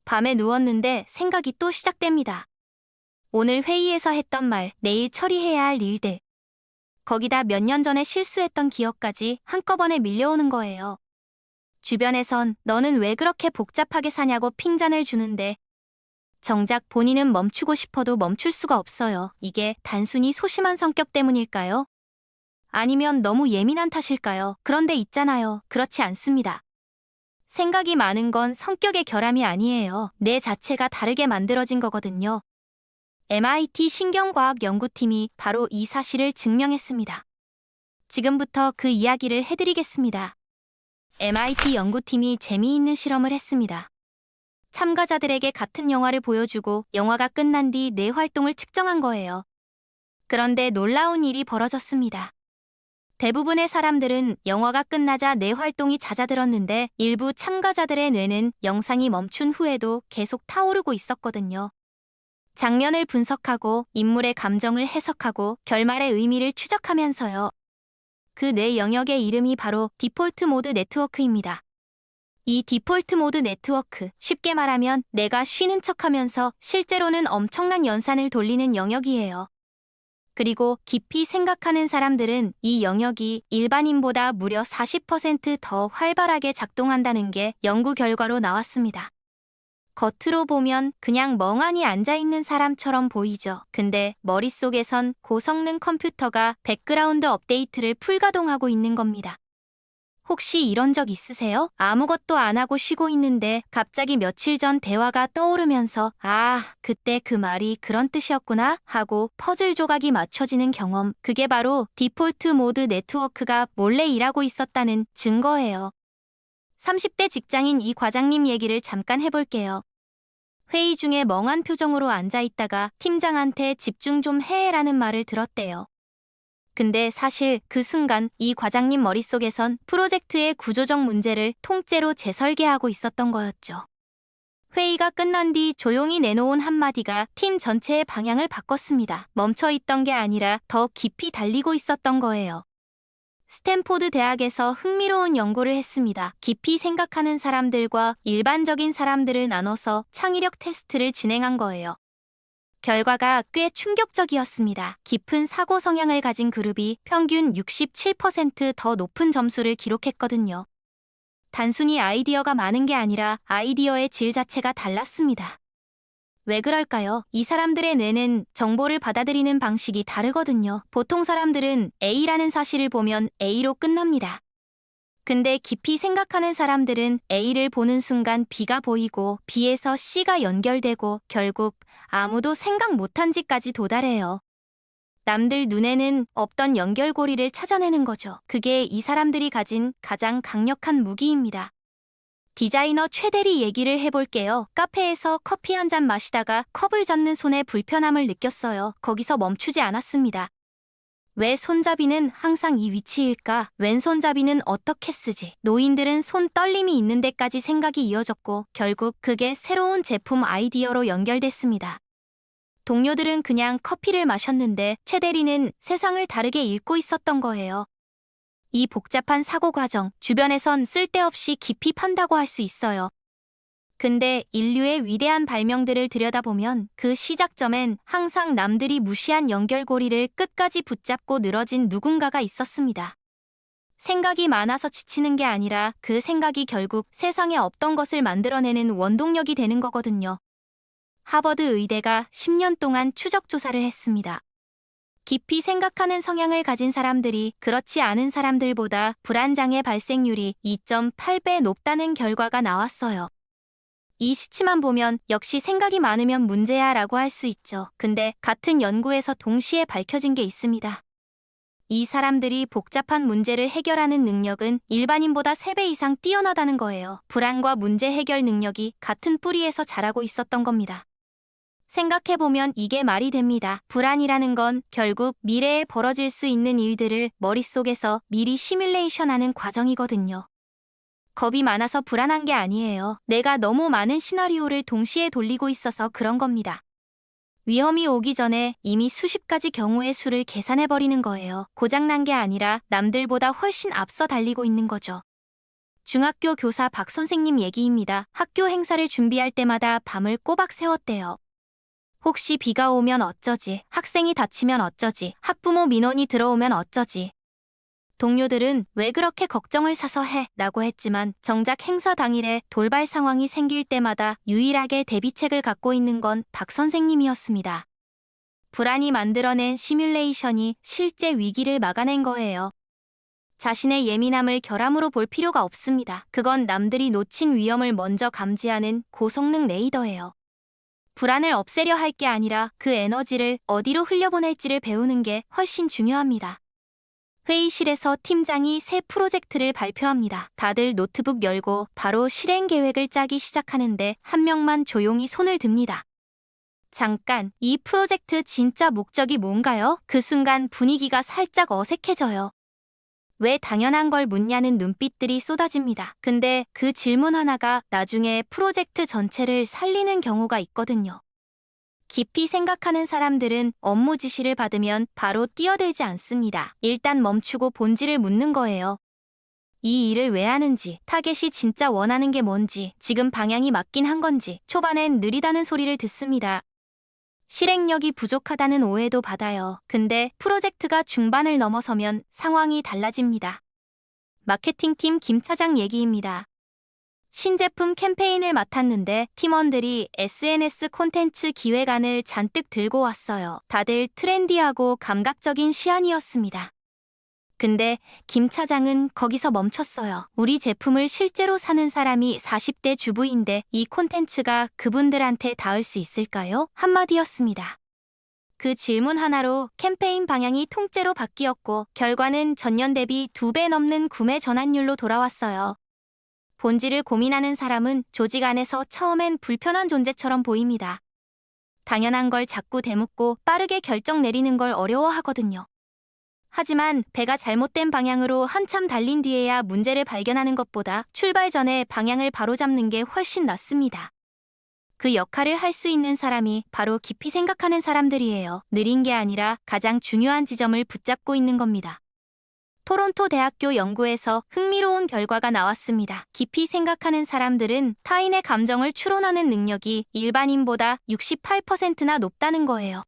밤에 누웠는데 생각이 또 시작됩니다. 오늘 회의에서 했던 말, 내일 처리해야 할 일들. 거기다 몇 년 전에 실수했던 기억까지 한꺼번에 밀려오는 거예요. 주변에선 너는 왜 그렇게 복잡하게 사냐고 핀잔을 주는데 정작 본인은 멈추고 싶어도 멈출 수가 없어요. 이게 단순히 소심한 성격 때문일까요? 아니면 너무 예민한 탓일까요? 그런데 있잖아요. 그렇지 않습니다. 생각이 많은 건 성격의 결함이 아니에요. 뇌 자체가 다르게 만들어진 거거든요. MIT 신경과학 연구팀이 바로 이 사실을 증명했습니다. 지금부터 그 이야기를 해드리겠습니다. MIT 연구팀이 재미있는 실험을 했습니다. 참가자들에게 같은 영화를 보여주고 영화가 끝난 뒤 뇌 활동을 측정한 거예요. 그런데 놀라운 일이 벌어졌습니다. 대부분의 사람들은 영화가 끝나자 뇌 활동이 잦아들었는데 일부 참가자들의 뇌는 영상이 멈춘 후에도 계속 타오르고 있었거든요. 장면을 분석하고 인물의 감정을 해석하고 결말의 의미를 추적하면서요. 그 뇌 영역의 이름이 바로 디폴트 모드 네트워크입니다. 이 디폴트 모드 네트워크, 쉽게 말하면 내가 쉬는 척하면서 실제로는 엄청난 연산을 돌리는 영역이에요. 그리고 깊이 생각하는 사람들은 이 영역이 일반인보다 무려 40%더 활발하게 작동한다는 게 연구 결과로 나왔습니다. 겉으로 보면 그냥 멍하니 앉아있는 사람처럼 보이죠. 근데 머릿속에선 고성능 컴퓨터가 백그라운드 업데이트를 풀가동하고 있는 겁니다. 혹시 이런 적 있으세요? 아무것도 안 하고 쉬고 있는데 갑자기 며칠 전 대화가 떠오르면서 그때 그 말이 그런 뜻이었구나 하고 퍼즐 조각이 맞춰지는 경험. 그게 바로 디폴트 모드 네트워크가 몰래 일하고 있었다는 증거예요. 30대 직장인 이 과장님 얘기를 잠깐 해볼게요. 회의 중에 멍한 표정으로 앉아있다가 팀장한테 집중 좀 해라는 말을 들었대요. 근데 사실 그 순간 이 과장님 머릿속에선 프로젝트의 구조적 문제를 통째로 재설계하고 있었던 거였죠. 회의가 끝난 뒤 조용히 내놓은 한마디가 팀 전체의 방향을 바꿨습니다. 멈춰있던 게 아니라 더 깊이 달리고 있었던 거예요. 스탠포드 대학에서 흥미로운 연구를 했습니다. 깊이 생각하는 사람들과 일반적인 사람들을 나눠서 창의력 테스트를 진행한 거예요. 결과가 꽤 충격적이었습니다. 깊은 사고 성향을 가진 그룹이 평균 67%더 높은 점수를 기록했거든요. 단순히 아이디어가 많은 게 아니라 아이디어의 질 자체가 달랐습니다. 왜 그럴까요? 이 사람들의 뇌는 정보를 받아들이는 방식이 다르거든요. 보통 사람들은 A라는 사실을 보면 A로 끝납니다. 근데 깊이 생각하는 사람들은 A를 보는 순간 B가 보이고 B에서 C가 연결되고 결국 아무도 생각 못한 지까지 도달해요. 남들 눈에는 없던 연결고리를 찾아내는 거죠. 그게 이 사람들이 가진 가장 강력한 무기입니다. 디자이너 최대리 얘기를 해볼게요. 카페에서 커피 한 잔 마시다가 컵을 잡는 손에 불편함을 느꼈어요. 거기서 멈추지 않았습니다. 왜 손잡이는 항상 이 위치일까? 왼손잡이는 어떻게 쓰지? 노인들은 손 떨림이 있는 데까지 생각이 이어졌고 결국 그게 새로운 제품 아이디어로 연결됐습니다. 동료들은 그냥 커피를 마셨는데 최 대리는 세상을 다르게 읽고 있었던 거예요. 이 복잡한 사고 과정, 주변에선 쓸데없이 깊이 판다고 할 수 있어요. 근데 인류의 위대한 발명들을 들여다보면 그 시작점엔 항상 남들이 무시한 연결고리를 끝까지 붙잡고 늘어진 누군가가 있었습니다. 생각이 많아서 지치는 게 아니라 그 생각이 결국 세상에 없던 것을 만들어내는 원동력이 되는 거거든요. 하버드 의대가 10년 동안 추적 조사를 했습니다. 깊이 생각하는 성향을 가진 사람들이 그렇지 않은 사람들보다 불안장애 발생률이 2.8배 높다는 결과가 나왔어요. 이 수치만 보면 역시 생각이 많으면 문제야 라고 할 수 있죠. 근데 같은 연구에서 동시에 밝혀진 게 있습니다. 이 사람들이 복잡한 문제를 해결하는 능력은 일반인보다 3배 이상 뛰어나다는 거예요. 불안과 문제 해결 능력이 같은 뿌리에서 자라고 있었던 겁니다. 생각해보면 이게 말이 됩니다. 불안이라는 건 결국 미래에 벌어질 수 있는 일들을 머릿속에서 미리 시뮬레이션하는 과정이거든요. 겁이 많아서 불안한 게 아니에요. 내가 너무 많은 시나리오를 동시에 돌리고 있어서 그런 겁니다. 위험이 오기 전에 이미 수십 가지 경우의 수를 계산해버리는 거예요. 고장난 게 아니라 남들보다 훨씬 앞서 달리고 있는 거죠. 중학교 교사 박 선생님 얘기입니다. 학교 행사를 준비할 때마다 밤을 꼬박 새웠대요. 혹시 비가 오면 어쩌지? 학생이 다치면 어쩌지? 학부모 민원이 들어오면 어쩌지? 동료들은 왜 그렇게 걱정을 사서 해? 라고 했지만 정작 행사 당일에 돌발 상황이 생길 때마다 유일하게 대비책을 갖고 있는 건 박 선생님이었습니다. 불안이 만들어낸 시뮬레이션이 실제 위기를 막아낸 거예요. 자신의 예민함을 결함으로 볼 필요가 없습니다. 그건 남들이 놓친 위험을 먼저 감지하는 고성능 레이더예요. 불안을 없애려 할 게 아니라 그 에너지를 어디로 흘려보낼지를 배우는 게 훨씬 중요합니다. 회의실에서 팀장이 새 프로젝트를 발표합니다. 다들 노트북 열고 바로 실행 계획을 짜기 시작하는데 한 명만 조용히 손을 듭니다. 잠깐, 이 프로젝트 진짜 목적이 뭔가요? 그 순간 분위기가 살짝 어색해져요. 왜 당연한 걸 묻냐는 눈빛들이 쏟아집니다. 근데 그 질문 하나가 나중에 프로젝트 전체를 살리는 경우가 있거든요. 깊이 생각하는 사람들은 업무 지시를 받으면 바로 뛰어들지 않습니다. 일단 멈추고 본질을 묻는 거예요. 이 일을 왜 하는지, 타겟이 진짜 원하는 게 뭔지, 지금 방향이 맞긴 한 건지, 초반엔 느리다는 소리를 듣습니다. 실행력이 부족하다는 오해도 받아요. 근데 프로젝트가 중반을 넘어서면 상황이 달라집니다. 마케팅팀 김 차장 얘기입니다. 신제품 캠페인을 맡았는데 팀원들이 SNS 콘텐츠 기획안을 잔뜩 들고 왔어요. 다들 트렌디하고 감각적인 시안이었습니다. 근데 김 차장은 거기서 멈췄어요. 우리 제품을 실제로 사는 사람이 40대 주부인데 이 콘텐츠가 그분들한테 닿을 수 있을까요? 한마디였습니다. 그 질문 하나로 캠페인 방향이 통째로 바뀌었고 결과는 전년 대비 2배 넘는 구매 전환율로 돌아왔어요. 본질을 고민하는 사람은 조직 안에서 처음엔 불편한 존재처럼 보입니다. 당연한 걸 자꾸 되묻고 빠르게 결정 내리는 걸 어려워하거든요. 하지만 배가 잘못된 방향으로 한참 달린 뒤에야 문제를 발견하는 것보다 출발 전에 방향을 바로잡는 게 훨씬 낫습니다. 그 역할을 할 수 있는 사람이 바로 깊이 생각하는 사람들이에요. 느린 게 아니라 가장 중요한 지점을 붙잡고 있는 겁니다. 토론토 대학교 연구에서 흥미로운 결과가 나왔습니다. 깊이 생각하는 사람들은 타인의 감정을 추론하는 능력이 일반인보다 68%나 높다는 거예요.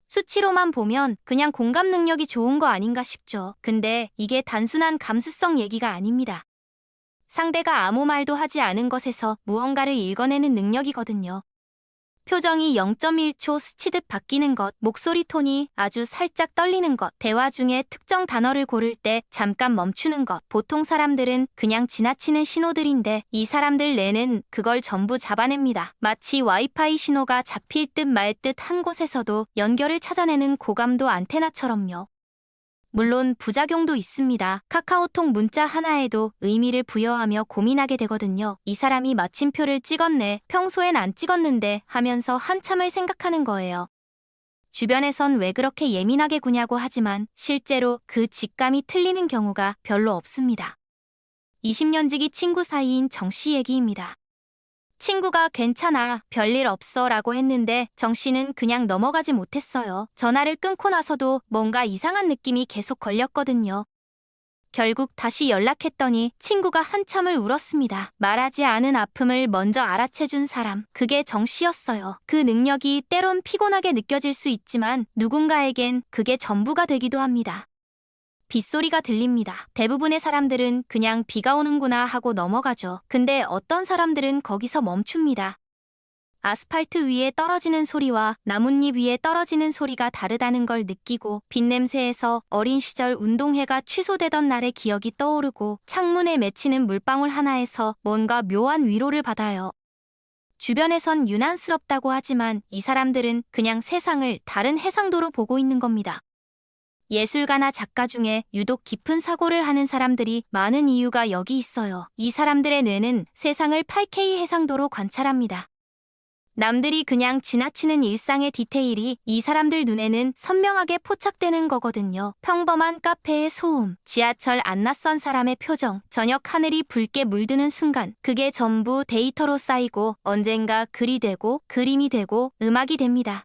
수치로만 보면 그냥 공감 능력이 좋은 거 아닌가 싶죠. 근데 이게 단순한 감수성 얘기가 아닙니다. 상대가 아무 말도 하지 않은 것에서 무언가를 읽어내는 능력이거든요. 표정이 0.1초 스치듯 바뀌는 것, 목소리 톤이 아주 살짝 떨리는 것, 대화 중에 특정 단어를 고를 때 잠깐 멈추는 것. 보통 사람들은 그냥 지나치는 신호들인데 이 사람들 뇌는 그걸 전부 잡아냅니다. 마치 와이파이 신호가 잡힐 듯 말 듯 한 곳에서도 연결을 찾아내는 고감도 안테나처럼요. 물론 부작용도 있습니다. 카카오톡 문자 하나에도 의미를 부여하며 고민하게 되거든요. 이 사람이 마침표를 찍었네, 평소엔 안 찍었는데 하면서 한참을 생각하는 거예요. 주변에선 왜 그렇게 예민하게 구냐고 하지만 실제로 그 직감이 틀리는 경우가 별로 없습니다. 20년지기 친구 사이인 정 씨 얘기입니다. 친구가 괜찮아, 별일 없어 라고 했는데 정 씨는 그냥 넘어가지 못했어요. 전화를 끊고 나서도 뭔가 이상한 느낌이 계속 걸렸거든요. 결국 다시 연락했더니 친구가 한참을 울었습니다. 말하지 않은 아픔을 먼저 알아채준 사람, 그게 정 씨였어요. 그 능력이 때론 피곤하게 느껴질 수 있지만 누군가에겐 그게 전부가 되기도 합니다. 빗소리가 들립니다. 대부분의 사람들은 그냥 비가 오는구나 하고 넘어가죠. 근데 어떤 사람들은 거기서 멈춥니다. 아스팔트 위에 떨어지는 소리와 나뭇잎 위에 떨어지는 소리가 다르다는 걸 느끼고 빗냄새에서 어린 시절 운동회가 취소되던 날의 기억이 떠오르고 창문에 맺히는 물방울 하나에서 뭔가 묘한 위로를 받아요. 주변에선 유난스럽다고 하지만 이 사람들은 그냥 세상을 다른 해상도로 보고 있는 겁니다. 예술가나 작가 중에 유독 깊은 사고를 하는 사람들이 많은 이유가 여기 있어요. 이 사람들의 뇌는 세상을 8K 해상도로 관찰합니다. 남들이 그냥 지나치는 일상의 디테일이 이 사람들 눈에는 선명하게 포착되는 거거든요. 평범한 카페의 소음, 지하철 안 낯선 사람의 표정, 저녁 하늘이 붉게 물드는 순간, 그게 전부 데이터로 쌓이고 언젠가 글이 되고 그림이 되고 음악이 됩니다.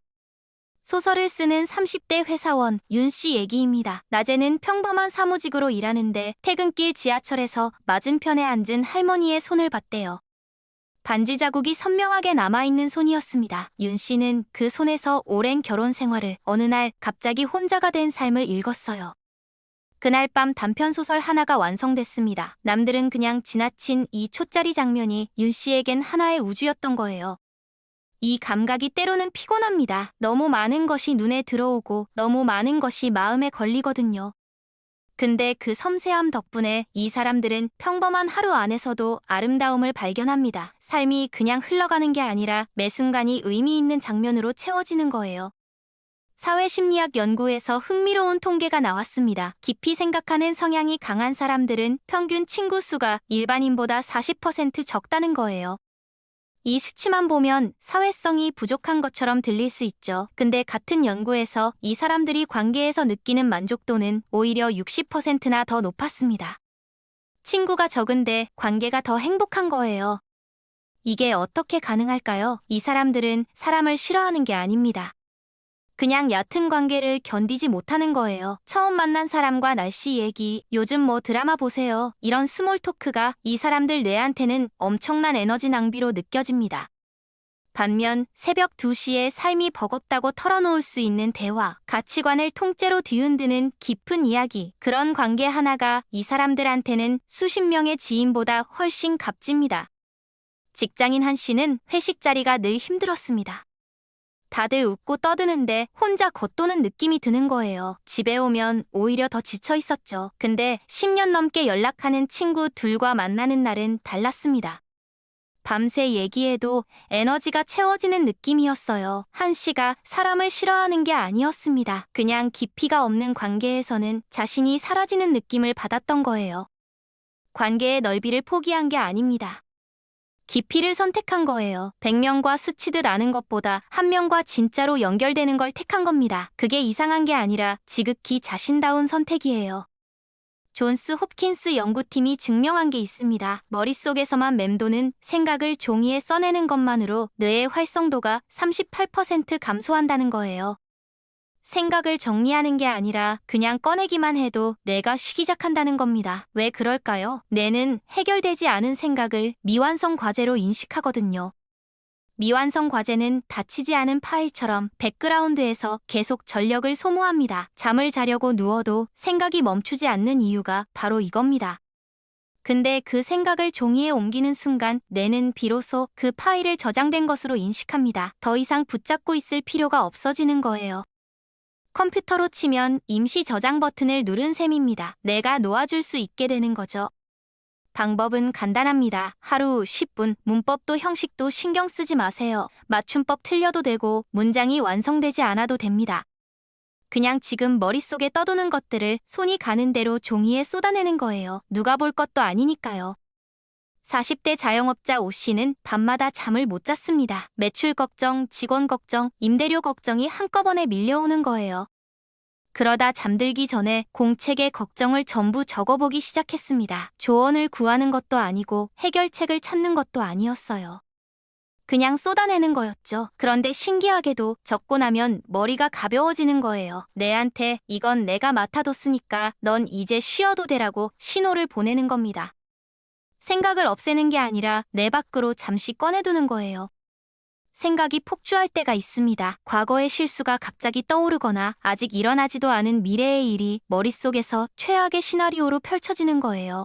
소설을 쓰는 30대 회사원 윤 씨 얘기입니다. 낮에는 평범한 사무직으로 일하는데 퇴근길 지하철에서 맞은편에 앉은 할머니의 손을 봤대요. 반지 자국이 선명하게 남아있는 손이었습니다. 윤 씨는 그 손에서 오랜 결혼 생활을 어느 날 갑자기 혼자가 된 삶을 읽었어요. 그날 밤 단편소설 하나가 완성됐습니다. 남들은 그냥 지나친 2초짜리 장면이 윤 씨에겐 하나의 우주였던 거예요. 이 감각이 때로는 피곤합니다. 너무 많은 것이 눈에 들어오고 너무 많은 것이 마음에 걸리거든요. 근데 그 섬세함 덕분에 이 사람들은 평범한 하루 안에서도 아름다움을 발견합니다. 삶이 그냥 흘러가는 게 아니라 매 순간이 의미 있는 장면으로 채워지는 거예요. 사회심리학 연구에서 흥미로운 통계가 나왔습니다. 깊이 생각하는 성향이 강한 사람들은 평균 친구 수가 일반인보다 40% 적다는 거예요. 이 수치만 보면 사회성이 부족한 것처럼 들릴 수 있죠. 근데 같은 연구에서 이 사람들이 관계에서 느끼는 만족도는 오히려 60%나 더 높았습니다. 친구가 적은데 관계가 더 행복한 거예요. 이게 어떻게 가능할까요? 이 사람들은 사람을 싫어하는 게 아닙니다. 그냥 얕은 관계를 견디지 못하는 거예요. 처음 만난 사람과 날씨 얘기, 요즘 뭐 드라마 보세요. 이런 스몰 토크가 이 사람들 뇌한테는 엄청난 에너지 낭비로 느껴집니다. 반면 새벽 2시에 삶이 버겁다고 털어놓을 수 있는 대화, 가치관을 통째로 뒤흔드는 깊은 이야기, 그런 관계 하나가 이 사람들한테는 수십 명의 지인보다 훨씬 값집니다. 직장인 한 씨는 회식 자리가 늘 힘들었습니다. 다들 웃고 떠드는데 혼자 겉도는 느낌이 드는 거예요. 집에 오면 오히려 더 지쳐 있었죠. 근데 10년 넘게 연락하는 친구 둘과 만나는 날은 달랐습니다. 밤새 얘기해도 에너지가 채워지는 느낌이었어요. 한 씨가 사람을 싫어하는 게 아니었습니다. 그냥 깊이가 없는 관계에서는 자신이 사라지는 느낌을 받았던 거예요. 관계의 넓이를 포기한 게 아닙니다. 깊이를 선택한 거예요. 100명과 스치듯 아는 것보다 한 명과 진짜로 연결되는 걸 택한 겁니다. 그게 이상한 게 아니라 지극히 자신다운 선택이에요. 존스 홉킨스 연구팀이 증명한 게 있습니다. 머릿속에서만 맴도는 생각을 종이에 써내는 것만으로 뇌의 활성도가 38% 감소한다는 거예요. 생각을 정리하는 게 아니라 그냥 꺼내기만 해도 뇌가 쉬기작한다는 겁니다. 왜 그럴까요? 뇌는 해결되지 않은 생각을 미완성 과제로 인식하거든요. 미완성 과제는 닫히지 않은 파일처럼 백그라운드에서 계속 전력을 소모합니다. 잠을 자려고 누워도 생각이 멈추지 않는 이유가 바로 이겁니다. 근데 그 생각을 종이에 옮기는 순간 뇌는 비로소 그 파일을 저장된 것으로 인식합니다. 더 이상 붙잡고 있을 필요가 없어지는 거예요. 컴퓨터로 치면 임시 저장 버튼을 누른 셈입니다. 내가 놓아줄 수 있게 되는 거죠. 방법은 간단합니다. 하루 10분, 문법도 형식도 신경 쓰지 마세요. 맞춤법 틀려도 되고 문장이 완성되지 않아도 됩니다. 그냥 지금 머릿속에 떠도는 것들을 손이 가는 대로 종이에 쏟아내는 거예요. 누가 볼 것도 아니니까요. 40대 자영업자 오 씨는 밤마다 잠을 못 잤습니다. 매출 걱정, 직원 걱정, 임대료 걱정이 한꺼번에 밀려오는 거예요. 그러다 잠들기 전에 공책에 걱정을 전부 적어보기 시작했습니다. 조언을 구하는 것도 아니고 해결책을 찾는 것도 아니었어요. 그냥 쏟아내는 거였죠. 그런데 신기하게도 적고 나면 머리가 가벼워지는 거예요. 내한테 이건 내가 맡아뒀으니까 넌 이제 쉬어도 되라고 신호를 보내는 겁니다. 생각을 없애는 게 아니라 내 밖으로 잠시 꺼내두는 거예요. 생각이 폭주할 때가 있습니다. 과거의 실수가 갑자기 떠오르거나 아직 일어나지도 않은 미래의 일이 머릿속에서 최악의 시나리오로 펼쳐지는 거예요.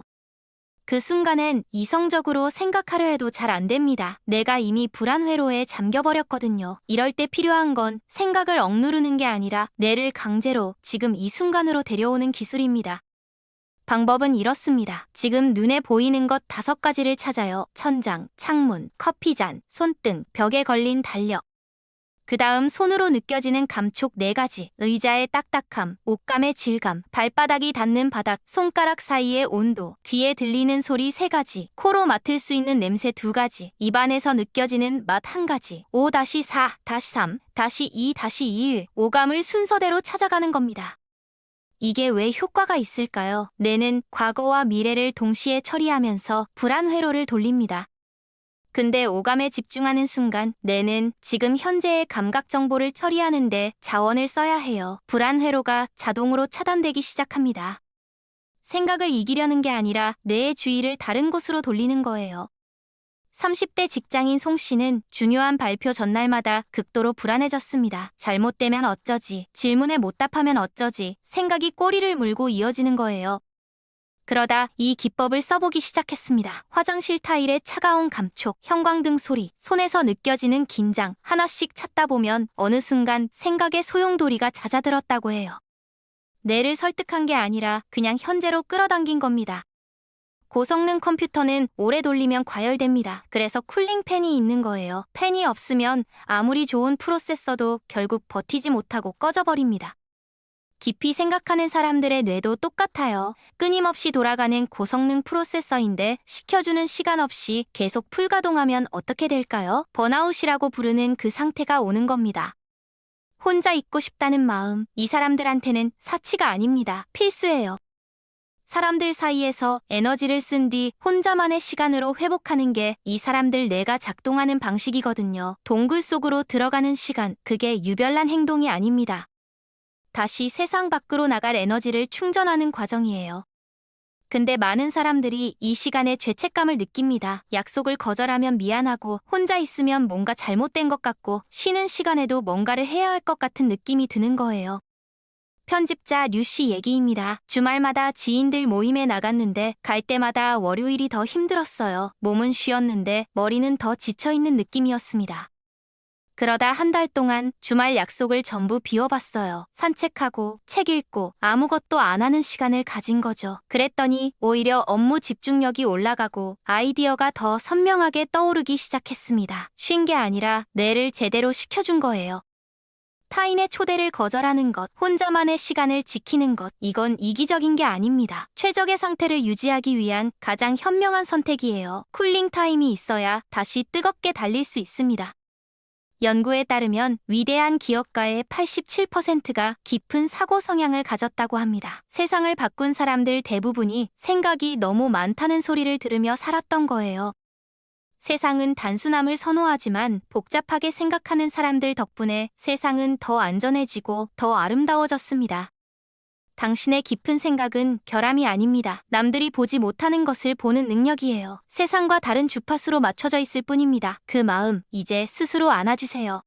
그 순간엔 이성적으로 생각하려 해도 잘 안 됩니다. 내가 이미 불안 회로에 잠겨버렸거든요. 이럴 때 필요한 건 생각을 억누르는 게 아니라 뇌를 강제로 지금 이 순간으로 데려오는 기술입니다. 방법은 이렇습니다. 지금 눈에 보이는 것 5가지를 찾아요. 천장, 창문, 커피잔, 손등, 벽에 걸린 달력. 그 다음 손으로 느껴지는 감촉 4가지. 의자의 딱딱함, 옷감의 질감, 발바닥이 닿는 바닥, 손가락 사이의 온도, 귀에 들리는 소리 3가지, 코로 맡을 수 있는 냄새 2가지, 입안에서 느껴지는 맛 1가지. 5-4, 3, 2, 1. 오감을 순서대로 찾아가는 겁니다. 이게 왜 효과가 있을까요? 뇌는 과거와 미래를 동시에 처리하면서 불안 회로를 돌립니다. 근데 오감에 집중하는 순간 뇌는 지금 현재의 감각 정보를 처리하는데 자원을 써야 해요. 불안 회로가 자동으로 차단되기 시작합니다. 생각을 이기려는 게 아니라 뇌의 주의를 다른 곳으로 돌리는 거예요. 30대 직장인 송 씨는 중요한 발표 전날마다 극도로 불안해졌습니다. 잘못되면 어쩌지, 질문에 못 답하면 어쩌지, 생각이 꼬리를 물고 이어지는 거예요. 그러다 이 기법을 써보기 시작했습니다. 화장실 타일의 차가운 감촉, 형광등 소리, 손에서 느껴지는 긴장, 하나씩 찾다 보면 어느 순간 생각의 소용돌이가 잦아들었다고 해요. 뇌를 설득한 게 아니라 그냥 현재로 끌어당긴 겁니다. 고성능 컴퓨터는 오래 돌리면 과열됩니다. 그래서 쿨링팬이 있는 거예요. 팬이 없으면 아무리 좋은 프로세서도 결국 버티지 못하고 꺼져버립니다. 깊이 생각하는 사람들의 뇌도 똑같아요. 끊임없이 돌아가는 고성능 프로세서인데 식혀주는 시간 없이 계속 풀가동하면 어떻게 될까요? 번아웃이라고 부르는 그 상태가 오는 겁니다. 혼자 있고 싶다는 마음, 이 사람들한테는 사치가 아닙니다. 필수예요. 사람들 사이에서 에너지를 쓴 뒤 혼자만의 시간으로 회복하는 게 이 사람들 뇌가 작동하는 방식이거든요. 동굴 속으로 들어가는 시간, 그게 유별난 행동이 아닙니다. 다시 세상 밖으로 나갈 에너지를 충전하는 과정이에요. 근데 많은 사람들이 이 시간에 죄책감을 느낍니다. 약속을 거절하면 미안하고 혼자 있으면 뭔가 잘못된 것 같고 쉬는 시간에도 뭔가를 해야 할 것 같은 느낌이 드는 거예요. 편집자 류씨 얘기입니다. 주말마다 지인들 모임에 나갔는데 갈 때마다 월요일이 더 힘들었어요. 몸은 쉬었는데 머리는 더 지쳐있는 느낌이었습니다. 그러다 한 달 동안 주말 약속을 전부 비워봤어요. 산책하고 책 읽고 아무것도 안 하는 시간을 가진 거죠. 그랬더니 오히려 업무 집중력이 올라가고 아이디어가 더 선명하게 떠오르기 시작했습니다. 쉰 게 아니라 뇌를 제대로 식혀준 거예요. 타인의 초대를 거절하는 것, 혼자만의 시간을 지키는 것, 이건 이기적인 게 아닙니다. 최적의 상태를 유지하기 위한 가장 현명한 선택이에요. 쿨링 타임이 있어야 다시 뜨겁게 달릴 수 있습니다. 연구에 따르면 위대한 기업가의 87%가 깊은 사고 성향을 가졌다고 합니다. 세상을 바꾼 사람들 대부분이 생각이 너무 많다는 소리를 들으며 살았던 거예요. 세상은 단순함을 선호하지만 복잡하게 생각하는 사람들 덕분에 세상은 더 안전해지고 더 아름다워졌습니다. 당신의 깊은 생각은 결함이 아닙니다. 남들이 보지 못하는 것을 보는 능력이에요. 세상과 다른 주파수로 맞춰져 있을 뿐입니다. 그 마음, 이제 스스로 안아주세요.